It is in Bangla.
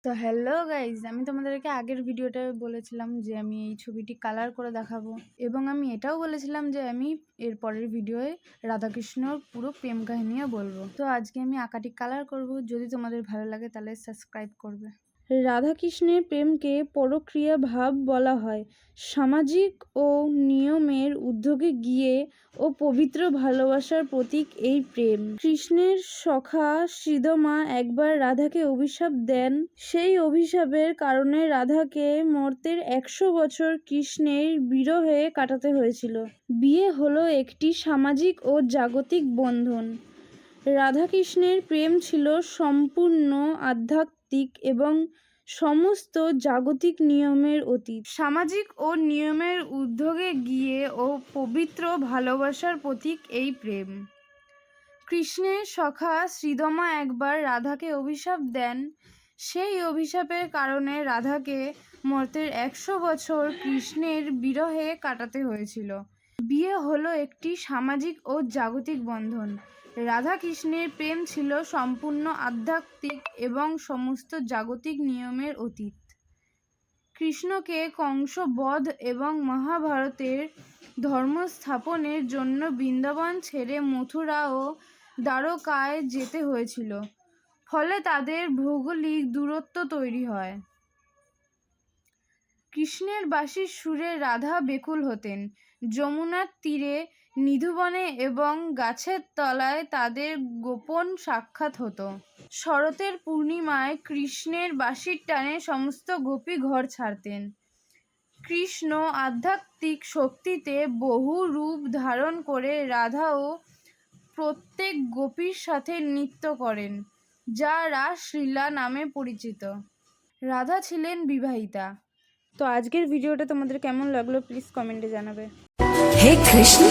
তো হ্যালো গাইজ, আমি তোমাদেরকে আগের ভিডিওটা বলেছিলাম যে আমি এই ছবিটি কালার করে দেখাবো, এবং আমি এটাও বলেছিলাম যে আমি এর পরের ভিডিওয়ে রাধাকৃষ্ণর পুরো প্রেম কাহিনীও বলবো। তো আজকে আমি আঁকাটি কালার করব। যদি তোমাদের ভালো লাগে তাহলে সাবস্ক্রাইব করবে। রাধাকৃষ্ণের প্রেমকে পরক্রিয়া ভাব বলা হয়। সামাজিক ও নিয়মের ঊর্ধ্বে গিয়ে ও পবিত্র ভালোবাসার প্রতীক এই প্রেম। কৃষ্ণের সখা শ্রীদামা একবার রাধাকে অভিশাপ দেন। সেই অভিশাপের কারণে রাধাকে মর্ত্যের 100 বছর কৃষ্ণের বিরহে কাটাতে হয়েছিল। বিয়ে হলো একটি সামাজিক ও জাগতিক বন্ধন। রাধাকৃষ্ণের প্রেম ছিল সম্পূর্ণ আধ্যাত্মিক এবং সমস্ত জাগতিক নিয়মের অতীত। সামাজিক ও নিয়মের ঊর্ধ্বে গিয়ে ও পবিত্র ভালোবাসার প্রতীক এই প্রেম। কৃষ্ণের সখা শ্রীদামা একবার রাধাকে অভিশাপ দেন। সেই অভিশাপের কারণে রাধাকে মর্ত্যের 100 বছর কৃষ্ণের বিরহে কাটাতে হয়েছিল। বিয়ে হলো একটি সামাজিক ও জাগতিক বন্ধন। রাধা কৃষ্ণের প্রেম ছিল সম্পূর্ণ আধ্যাত্মিক এবং সমস্ত জাগতিক নিয়মের অতীত। কৃষ্ণকে কংস বধ এবং মহাভারতের ধর্ম স্থাপনের জন্য বৃন্দাবন ছেড়ে মথুরা ও দ্বারকায় যেতে হয়েছিল। ফলে তাদের ভৌগোলিক দূরত্ব তৈরি হয়। কৃষ্ণের বাঁশির সুরে রাধা বেকুল হতেন। যমুনার তীরে নিধুবনে এবং গাছের তলায় তাদের গোপন সাক্ষাৎ হতো। শরতের পূর্ণিমায় কৃষ্ণের বাঁশির টানে সমস্ত গোপী ঘর ছাড়তেন। কৃষ্ণ আধ্যাত্মিক শক্তিতে বহু রূপ ধারণ করে রাধা ও প্রত্যেক গোপীর সাথে নৃত্য করেন, যা রাসলীলা নামে পরিচিত। রাধা ছিলেন বিবাহিতা। তো আজকের ভিডিওটা তোমাদের কেমন লাগলো প্লিজ কমেন্টে জানাবে। हे कृष्ण